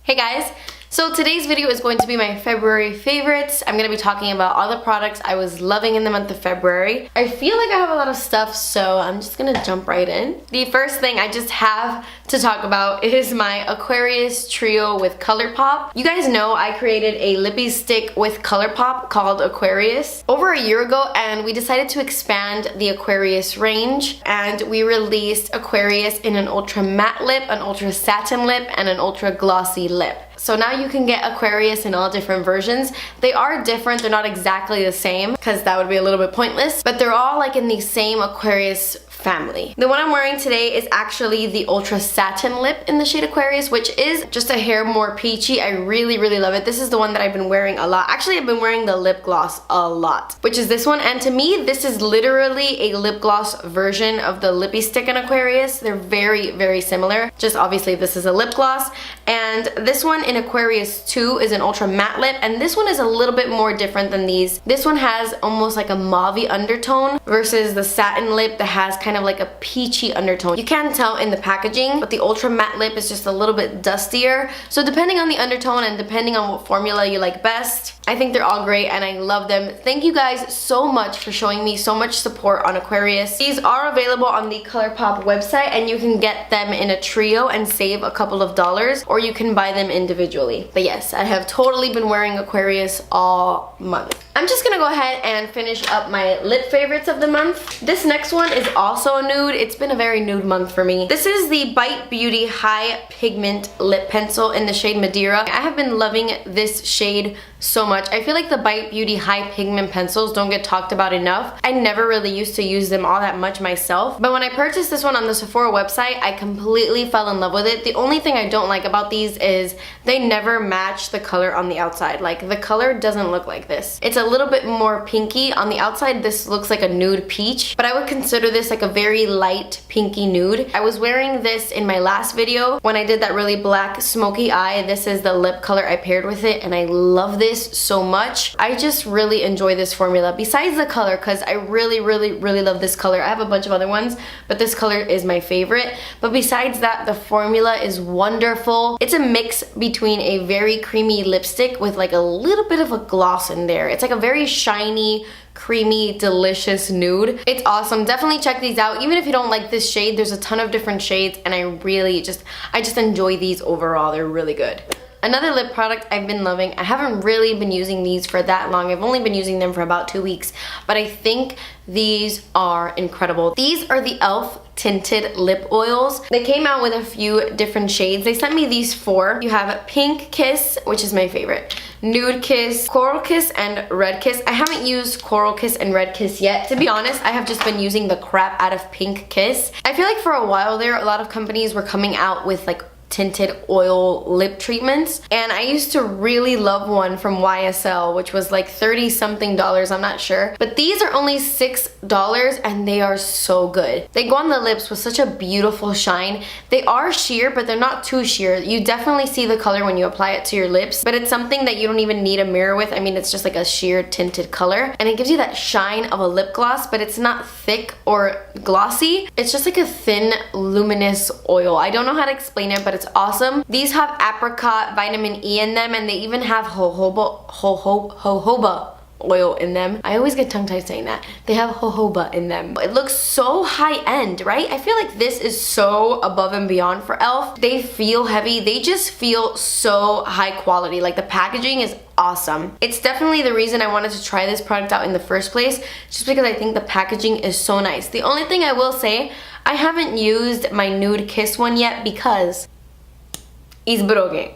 Hey guys! So today's video is going to be my February favorites. I'm going to be talking about all the products I was loving in the month of February. I feel like I have a lot of stuff, so I'm just going to jump right in. The first thing I just have to talk about is my Aquarius Trio with ColourPop. You guys know I created a lippy stick with ColourPop called Aquarius over a year ago, and we decided to expand the Aquarius range, and we released Aquarius in an ultra matte lip, an ultra satin lip, and an ultra glossy lip. So now you can get Aquarius in all different versions. They are different, they're not exactly the same because that would be a little bit pointless, but they're all like in the same Aquarius family. The one I'm wearing today is actually the ultra satin lip in the shade Aquarius, which is just a hair more peachy. I really love it. This is the one that I've been wearing a lot. Actually, I've been wearing the lip gloss a lot, which is this one, and to me this is literally a lip gloss version of the lippy stick in Aquarius. They're very similar, just obviously this is a lip gloss, and this one in Aquarius 2 is an ultra matte lip, and this one is a little bit more different than these. This one has almost like a mauve-y undertone versus the satin lip that has kind of like a peachy undertone. You can tell in the packaging, but the ultra matte lip is just a little bit dustier. So depending on the undertone and depending on what formula you like best, I think they're all great and I love them. Thank you guys so much for showing me so much support on Aquarius. These are available on the ColourPop website, and you can get them in a trio and save a couple of dollars, or you can buy them individually. But yes, I have totally been wearing Aquarius all month. I'm just gonna go ahead and finish up my lip favorites of the month. This next one is also a nude. It's been a very nude month for me. This is the Bite Beauty High Pigment Lip Pencil in the shade Madeira. I have been loving this shade so much. I feel like the Bite Beauty High Pigment pencils don't get talked about enough. I never really used to use them all that much myself, but when I purchased this one on the Sephora website, I completely fell in love with it. The only thing I don't like about these is they never match the color on the outside. Like, the color doesn't look like this. It's a little bit more pinky. On the outside, this looks like a nude peach, but I would consider this like a very light pinky nude. I was wearing this in my last video when I did that really black smoky eye. This is the lip color I paired with it, and I love this so much. I just really enjoy this formula besides the color, because I really love this color. I have a bunch of other ones, but this color is my favorite. But besides that, the formula is wonderful. It's a mix between a very creamy lipstick with like a little bit of a gloss in there. It's like a very shiny, creamy, delicious nude. It's awesome. Definitely check these out. Even if you don't like this shade, there's a ton of different shades, and I just enjoy these overall. They're really good. Another lip product I've been loving, I haven't really been using these for that long. I've only been using them for about 2 weeks, but I think these are incredible. These are the e.l.f. tinted lip oils. They came out with a few different shades. They sent me these 4. You have Pink Kiss, which is my favorite, Nude Kiss, Coral Kiss, and Red Kiss. I haven't used Coral Kiss and Red Kiss yet. To be honest, I have just been using the crap out of Pink Kiss. I feel like for a while there, a lot of companies were coming out with like tinted oil lip treatments, and I used to really love one from YSL, which was like $30-something, I'm not sure, but these are only $6 and they are so good. They go on the lips with such a beautiful shine. They are sheer, but they're not too sheer. You definitely see the color when you apply it to your lips, but it's something that you don't even need a mirror with. I mean, it's just like a sheer tinted color, and it gives you that shine of a lip gloss, but it's not thick or glossy. It's just like a thin, luminous oil. I don't know how to explain it, but it's awesome. These have apricot vitamin E in them, and they even have jojoba oil in them. I always get tongue-tied saying that. They have jojoba in them. It looks so high-end, right? I feel like this is so above and beyond for e.l.f. They feel heavy. They just feel so high quality. Like, the packaging is awesome. It's definitely the reason I wanted to try this product out in the first place, just because I think the packaging is so nice. The only thing I will say, I haven't used my Nude Kiss one yet because it's broken.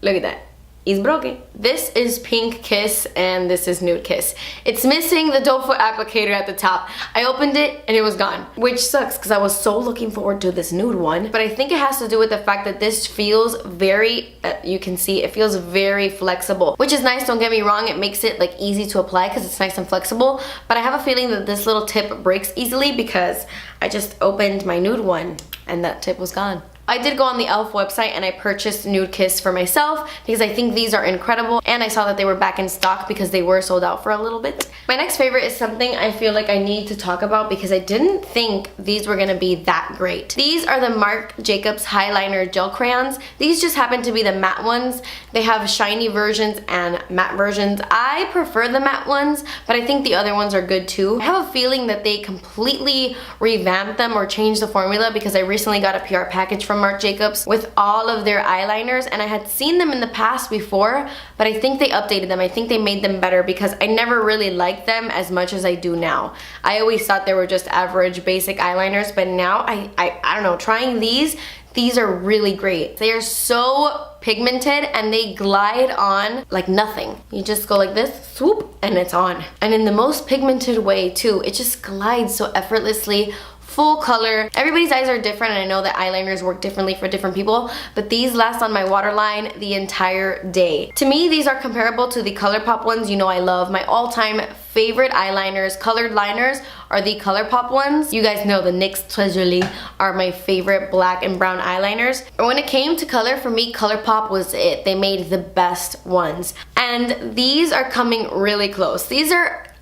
Look at that. It's broken. This is Pink Kiss and this is Nude Kiss. It's missing the doe foot applicator at the top. I opened it and it was gone, which sucks because I was so looking forward to this nude one. But I think it has to do with the fact that this feels very, you can see, it feels very flexible, which is nice, don't get me wrong. It makes it like easy to apply because it's nice and flexible. But I have a feeling that this little tip breaks easily because I just opened my nude one and that tip was gone. I did go on the e.l.f. website and I purchased Nude Kiss for myself because I think these are incredible, and I saw that they were back in stock because they were sold out for a little bit. My next favorite is something I feel like I need to talk about because I didn't think these were gonna be that great. These are the Marc Jacobs Highliner Gel Crayons. These just happen to be the matte ones. They have shiny versions and matte versions. I prefer the matte ones, but I think the other ones are good too. I have a feeling that they completely revamped them or changed the formula because I recently got a PR package from Marc Jacobs with all of their eyeliners, and I had seen them in the past before, but I think they updated them. I think they made them better because I never really liked them as much as I do now. I always thought they were just average basic eyeliners, but now I don't know, trying these are really great. They are so pigmented and they glide on like nothing. You just go like this, swoop, and it's on. And in the most pigmented way too. It just glides so effortlessly. Full color. Everybody's eyes are different, and I know that eyeliners work differently for different people, but these last on my waterline the entire day. To me, these are comparable to the ColourPop ones. You know I love. My all-time favorite eyeliners, colored liners, are the ColourPop ones. You guys know the NYX Treasury are my favorite black and brown eyeliners. And when it came to color, for me, ColourPop was it. They made the best ones. And these are coming really close.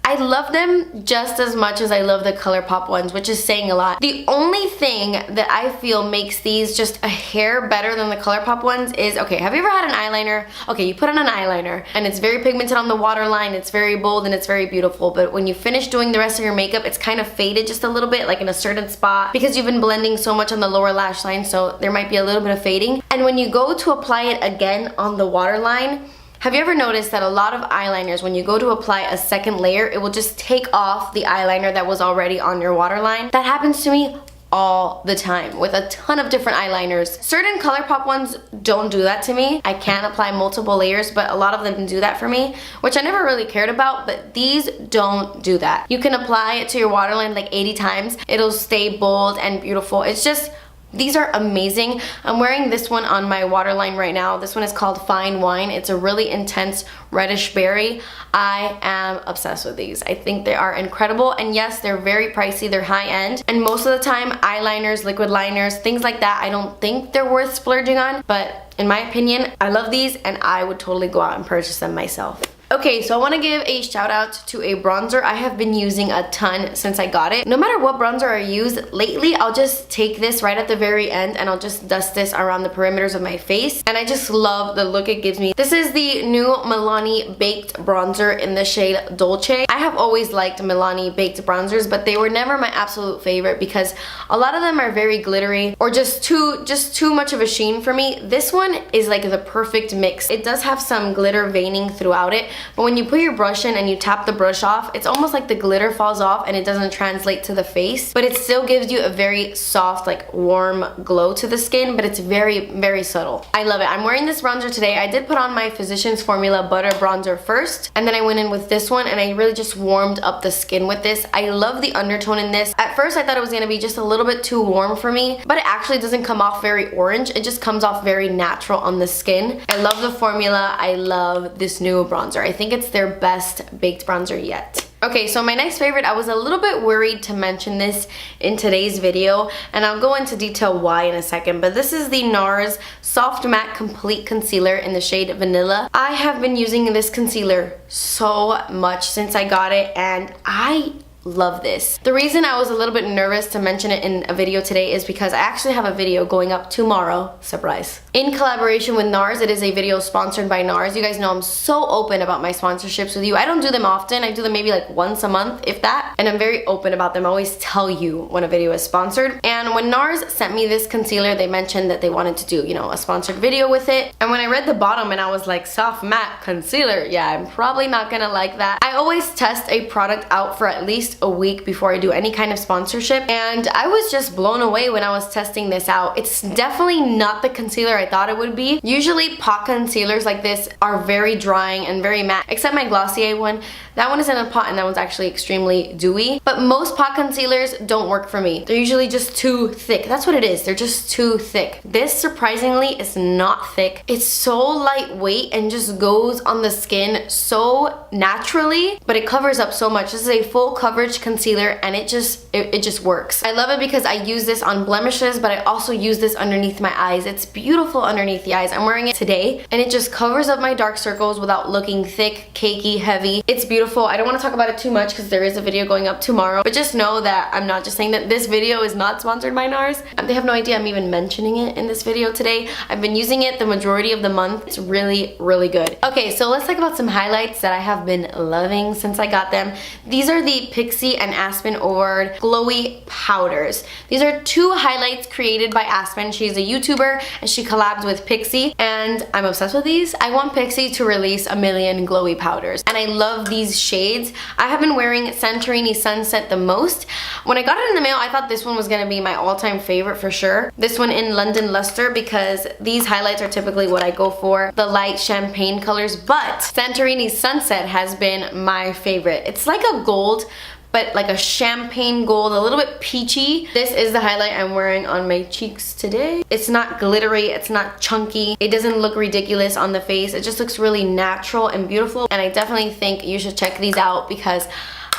I love them just as much as I love the ColourPop ones, which is saying a lot. The only thing that I feel makes these just a hair better than the ColourPop ones is, okay, have you ever had an eyeliner? Okay, you put on an eyeliner and it's very pigmented on the waterline, it's very bold and it's very beautiful, but when you finish doing the rest of your makeup, it's kind of faded just a little bit, like in a certain spot, because you've been blending so much on the lower lash line, so there might be a little bit of fading. And when you go to apply it again on the waterline, have you ever noticed that a lot of eyeliners, when you go to apply a second layer, it will just take off the eyeliner that was already on your waterline? That happens to me all the time with a ton of different eyeliners. Certain ColourPop ones don't do that to me. I can apply multiple layers, but a lot of them do that for me, which I never really cared about, but these don't do that. You can apply it to your waterline like 80 times. It'll stay bold and beautiful. It's just, these are amazing. I'm wearing this one on my waterline right now. This one is called Fine Wine. It's a really intense reddish berry. I am obsessed with these. I think they are incredible, and yes, they're very pricey. They're high end, and most of the time eyeliners, liquid liners, things like that, I don't think they're worth splurging on, but in my opinion, I love these and I would totally go out and purchase them myself. Okay, so I want to give a shout out to a bronzer I have been using a ton since I got it. No matter what bronzer I use lately, I'll just take this right at the very end and I'll just dust this around the perimeters of my face, and I just love the look it gives me. This is the new Milani Baked Bronzer in the shade Dolce. I have always liked Milani Baked bronzers, but they were never my absolute favorite because a lot of them are very glittery or just too much of a sheen for me. This one is like the perfect mix. It does have some glitter veining throughout it, but when you put your brush in and you tap the brush off, it's almost like the glitter falls off and it doesn't translate to the face, but it still gives you a very soft, like warm glow to the skin, but it's very, very subtle. I love it. I'm wearing this bronzer today. I did put on my Physicians Formula Butter Bronzer first, and then I went in with this one and I really just warmed up the skin with this. I love the undertone in this. At first I thought it was gonna be just a little bit too warm for me, but it actually doesn't come off very orange. It just comes off very natural on the skin. I love the formula. I love this new bronzer. I think it's their best baked bronzer yet. Okay, so my next favorite, I was a little bit worried to mention this in today's video, and I'll go into detail why in a second, but this is the NARS Soft Matte Complete Concealer in the shade Vanilla. I have been using this concealer so much since I got it, and I love this. The reason I was a little bit nervous to mention it in a video today is because I actually have a video going up tomorrow, surprise, in collaboration with NARS. It is a video sponsored by NARS. You guys know I'm so open about my sponsorships with you. I don't do them often. I do them maybe like once a month, if that, and I'm very open about them. I always tell you when a video is sponsored. And when NARS sent me this concealer, they mentioned that they wanted to do, you know, a sponsored video with it. And when I read the bottom and I was like, soft matte concealer, yeah, I'm probably not gonna like that. I always test a product out for at least a week before I do any kind of sponsorship, and I was just blown away when I was testing this out. It's definitely not the concealer I thought it would be. Usually pot concealers like this are very drying and very matte, except my Glossier one. That one is in a pot and that one's actually extremely dewy, but most pot concealers don't work for me. They're usually just too thick. That's what it is. They're just too thick. This surprisingly is not thick. It's so lightweight and just goes on the skin so naturally, but it covers up so much. This is a full coverage coverage concealer, and it just works. I love it because I use this on blemishes, but I also use this underneath my eyes. It's beautiful underneath the eyes. I'm wearing it today, and it just covers up my dark circles without looking thick, cakey, heavy. It's beautiful. I don't want to talk about it too much because there is a video going up tomorrow, but just know that I'm not just saying that. This video is not sponsored by NARS. They have no idea I'm even mentioning it in this video today. I've been using it the majority of the month. It's really, really good. Okay, so let's talk about some highlights that I have been loving since I got them. These are the Pixi and Aspen Ovard Glowy Powders. These are two highlights created by Aspen. She's a YouTuber and she collabs with Pixi, and I'm obsessed with these. I want Pixi to release a million glowy powders, and I love these shades. I have been wearing Santorini Sunset the most. When I got it in the mail, I thought this one was gonna be my all-time favorite for sure. This one in London Luster, because these highlights are typically what I go for, the light champagne colors, but Santorini Sunset has been my favorite. It's like a gold, but like a champagne gold, a little bit peachy. This is the highlight I'm wearing on my cheeks today. It's not glittery, it's not chunky. It doesn't look ridiculous on the face. It just looks really natural and beautiful, and I definitely think you should check these out because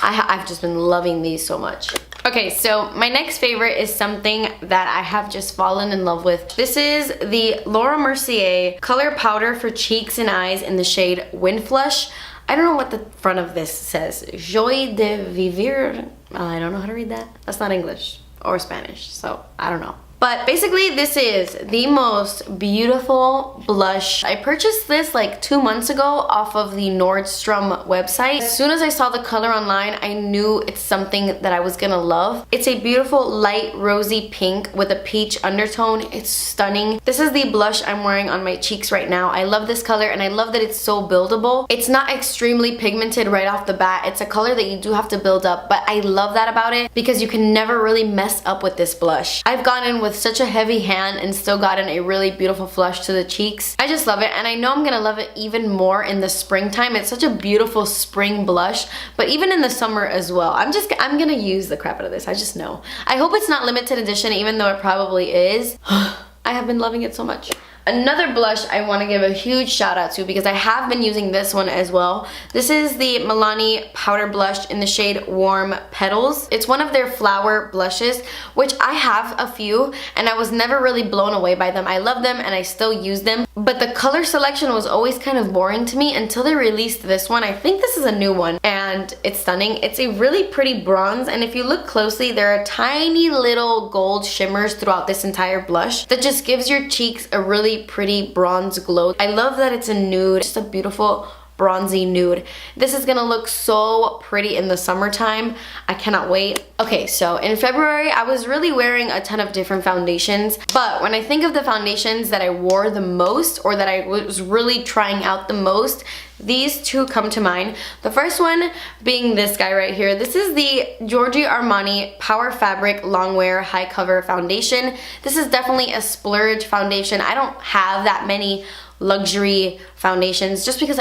I've just been loving these so much. Okay, so my next favorite is something that I have just fallen in love with. This is the Laura Mercier Color Powder for Cheeks and Eyes in the shade Wind Flush. I don't know what the front of this says. Joie de vivre. I don't know how to read that. That's not English or Spanish, so I don't know. But basically, this is the most beautiful blush. I purchased this like 2 months ago off of the Nordstrom website. As soon as I saw the color online, I knew it's something that I was gonna love. It's a beautiful light rosy pink with a peach undertone. It's stunning. This is the blush I'm wearing on my cheeks right now. I love this color, and I love that it's so buildable. It's not extremely pigmented right off the bat. It's a color that you do have to build up, but I love that about it because you can never really mess up with this blush. I've gone in with such a heavy hand and still gotten a really beautiful flush to the cheeks. I just love it, and I know I'm gonna love it even more in the springtime. It's such a beautiful spring blush, but even in the summer as well. I'm gonna use the crap out of this. I just know. I hope it's not limited edition, even though it probably is. I have been loving it so much. Another blush I want to give a huge shout out to because I have been using this one as well. This is the Milani Powder Blush in the shade Warm Petals. It's one of their flower blushes, which I have a few, and I was never really blown away by them. I love them and I still use them, but the color selection was always kind of boring to me until they released this one. I think this is a new one, and it's stunning. It's a really pretty bronze, and if you look closely, there are tiny little gold shimmers throughout this entire blush that just gives your cheeks a really pretty bronze glow. I love that it's a nude, just a beautiful bronzy nude. This is gonna look so pretty in the summertime. I cannot wait. Okay, so in February, I was really wearing a ton of different foundations, but when I think of the foundations that I wore the most, or that I was really trying out the most, these two come to mind. The first one being this guy right here. This is the Giorgio Armani Power Fabric Longwear High Cover Foundation. This is definitely a splurge foundation. I don't have that many luxury foundations just because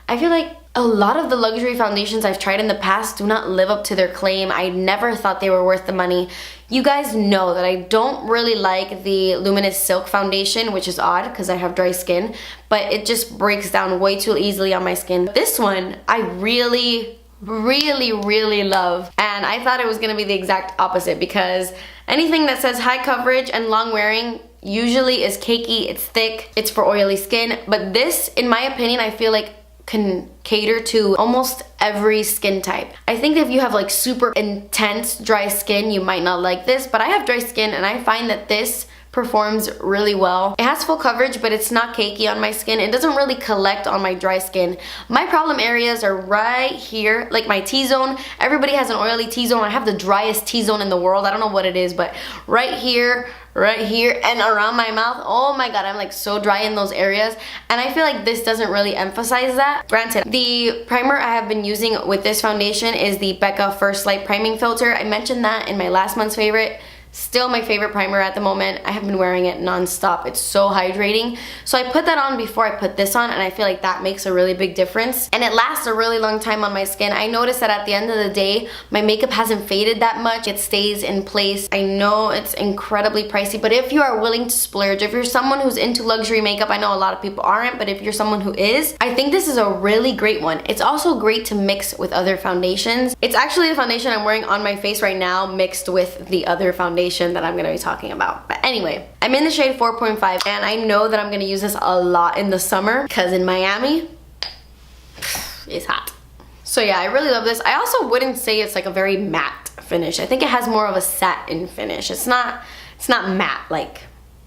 I feel like a lot of the luxury foundations I've tried in the past do not live up to their claim. I never thought they were worth the money. You guys know that I don't really like the Luminous Silk foundation, which is odd because I have dry skin, but it just breaks down way too easily on my skin. This one, I really love, and I thought it was gonna be the exact opposite because anything that says high coverage and long wearing usually is cakey, it's thick, it's for oily skin, but this, in my opinion, I feel like can cater to almost every skin type. I think if you have like super intense dry skin, you might not like this, but I have dry skin and I find that this performs really well. It has full coverage, but it's not cakey on my skin. It doesn't really collect on my dry skin. My problem areas are right here, like my T-zone. Everybody has an oily T-zone. I have the driest T-zone in the world. I don't know what it is, but right here, and around my mouth, oh my god, I'm like so dry in those areas, and I feel like this doesn't really emphasize that. Granted, the primer I have been using with this foundation is the Becca First Light Priming Filter. I mentioned that in my last month's favorite. Still my favorite primer at the moment. I have been wearing it non-stop. It's so hydrating. So I put that on before I put this on, and I feel like that makes a really big difference. And it lasts a really long time on my skin. I noticed that at the end of the day, my makeup hasn't faded that much. It stays in place. I know it's incredibly pricey, but if you are willing to splurge, if you're someone who's into luxury makeup, I know a lot of people aren't, but if you're someone who is, I think this is a really great one. It's also great to mix with other foundations. It's actually the foundation I'm wearing on my face right now mixed with the other foundation that I'm gonna be talking about. But anyway, I'm in the shade 4.5, and I know that I'm gonna use this a lot in the summer because in Miami, it's hot. So yeah, I really love this. I also wouldn't say it's like a very matte finish. I think it has more of a satin finish. It's not matte, like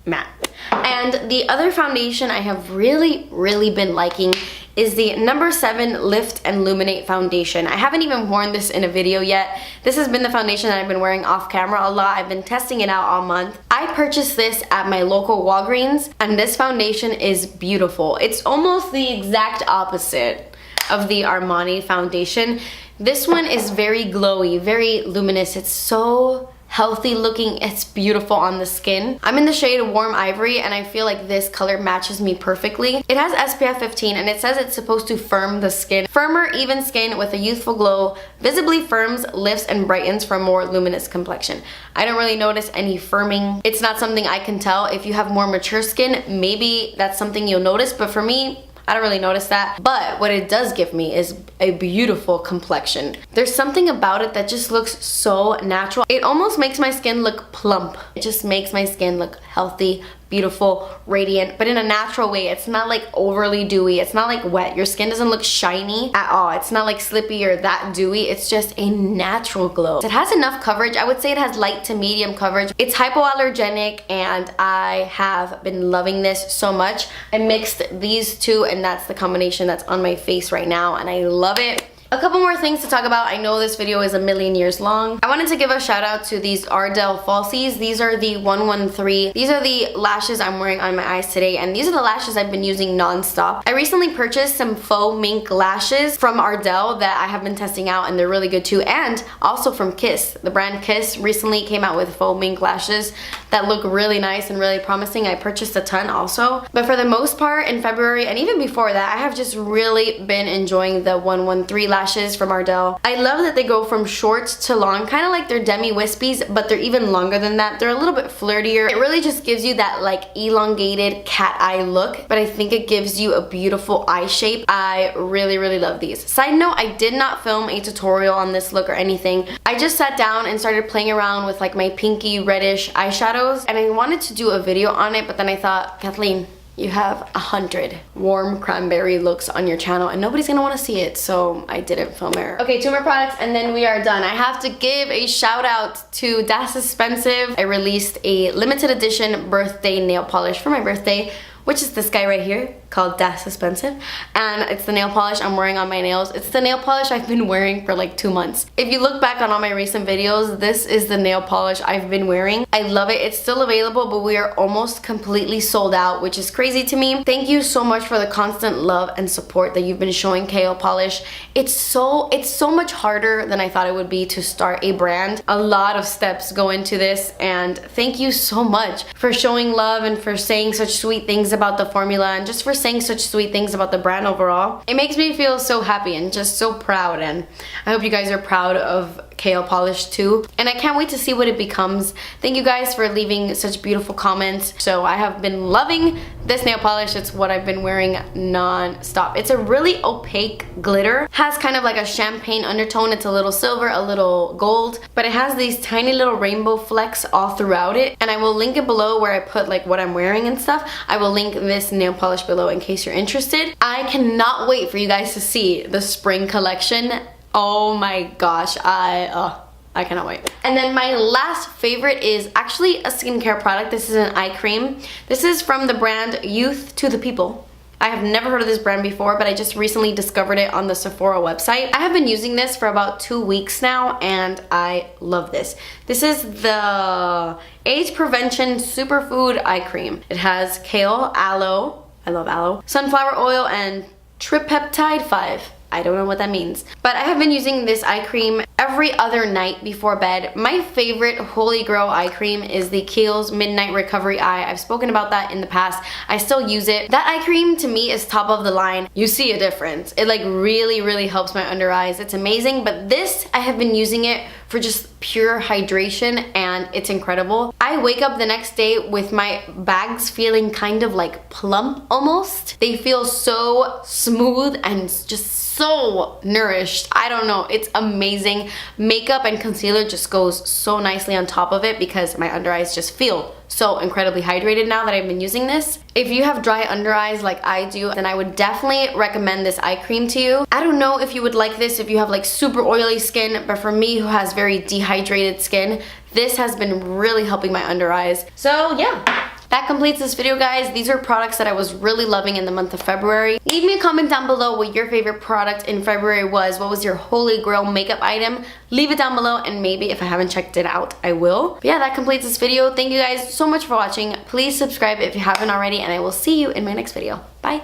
matte. And the other foundation I have really been liking is the number 7 Lift and Illuminate foundation. I haven't even worn this in a video yet. This has been the foundation that I've been wearing off camera a lot. I've been testing it out all month. I purchased this at my local Walgreens, and this foundation is beautiful. It's almost the exact opposite of the Armani foundation. This one is very glowy, very luminous. It's so healthy looking. It's beautiful on the skin. I'm in the shade Warm Ivory, and I feel like this color matches me perfectly. It has SPF 15, and it says it's supposed to firm the skin. Firmer, even skin with a youthful glow visibly firms, lifts, and brightens for a more luminous complexion. I don't really notice any firming. It's not something I can tell. If you have more mature skin, maybe that's something you'll notice, but for me, I don't really notice that. But what it does give me is a beautiful complexion. There's something about it that just looks so natural. It almost makes my skin look plump. It just makes my skin look healthy, beautiful, radiant, but in a natural way. It's not like overly dewy. It's not like wet. Your skin doesn't look shiny at all. It's not like slippy or that dewy. It's just a natural glow. It has enough coverage. I would say it has light to medium coverage. It's hypoallergenic, and I have been loving this so much. I mixed these two, and that's the combination that's on my face right now, and I love it. A couple more things to talk about. I know this video is a million years long. I wanted to give a shout out to these Ardell Falsies. These are the 113. These are the lashes I'm wearing on my eyes today, and these are the lashes I've been using non-stop. I recently purchased some faux mink lashes from Ardell that I have been testing out, and they're really good too, and also from Kiss. The brand Kiss recently came out with faux mink lashes that look really nice and really promising. I purchased a ton also. But for the most part, in February and even before that, I have just really been enjoying the 113 lashes from Ardell. I love that they go from short to long, kind of like their Demi Wispies, but they're even longer than that. They're a little bit flirtier. It really just gives you that like elongated cat eye look, but I think it gives you a beautiful eye shape. I really love these. Side note, I did not film a tutorial on this look or anything. I just sat down and started playing around with like my pinky reddish eyeshadows, and I wanted to do a video on it, but then I thought, Kathleen, you have 100 warm cranberry looks on your channel and nobody's gonna want to see it, so I didn't film it. Okay, 2 more products and then we are done. I have to give a shout out to Das Expensive. I released a limited edition birthday nail polish for my birthday, which is this guy right here called Das Expensive, and it's the nail polish I'm wearing on my nails. It's the nail polish I've been wearing for like 2 months. If you look back on all my recent videos, this is the nail polish I've been wearing. I love it. It's still available, but we are almost completely sold out, which is crazy to me. Thank you so much for the constant love and support that you've been showing KO Polish. It's so much harder than I thought it would be to start a brand. A lot of steps go into this, and thank you so much for showing love and for saying such sweet things about the formula and just for saying such sweet things about the brand overall. It makes me feel so happy and just so proud, and I hope you guys are proud of KO Polish too, and I can't wait to see what it becomes. Thank you guys for leaving such beautiful comments. So I have been loving this nail polish. It's what I've been wearing non-stop. It's a really opaque glitter, has kind of like a champagne undertone. It's a little silver, a little gold, but it has these tiny little rainbow flecks all throughout it, and I will link it below where I put like what I'm wearing and stuff. I will link this nail polish below in case you're interested. I cannot wait for you guys to see the spring collection. Oh my gosh, I cannot wait. And then my last favorite is actually a skincare product. This is an eye cream. This is from the brand Youth to the People. I have never heard of this brand before, but I just recently discovered it on the Sephora website. I have been using this for about 2 weeks now, and I love this. This is the Age Prevention Superfood Eye Cream. It has kale, aloe, I love aloe, sunflower oil, and tripeptide 5. I don't know what that means. But I have been using this eye cream every other night before bed. My favorite holy grail eye cream is the Kiehl's Midnight Recovery Eye. I've spoken about that in the past. I still use it. That eye cream to me is top of the line. You see a difference. It like really helps my under eyes. It's amazing, but this, I have been using it for just pure hydration and it's incredible. I wake up the next day with my bags feeling kind of like plump almost. They feel so smooth and just so nourished. I don't know, it's amazing. Makeup and concealer just goes so nicely on top of it because my under eyes just feel so incredibly hydrated now that I've been using this. If you have dry under eyes like I do, then I would definitely recommend this eye cream to you. I don't know if you would like this if you have like super oily skin, but for me who has very dehydrated skin, this has been really helping my under eyes. So yeah. That completes this video, guys. These are products that I was really loving in the month of February. Leave me a comment down below what your favorite product in February was. What was your holy grail makeup item? Leave it down below and maybe if I haven't checked it out, I will. But yeah, that completes this video. Thank you guys so much for watching. Please subscribe if you haven't already and I will see you in my next video. Bye.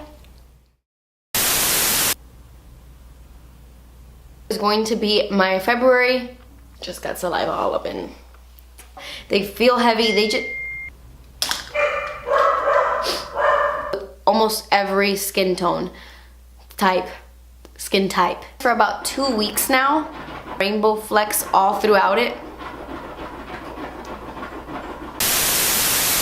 It's going to be my February. Just got saliva all up in. They feel heavy. They just... almost every skin tone skin type for about 2 weeks now. Rainbow flecks all throughout it.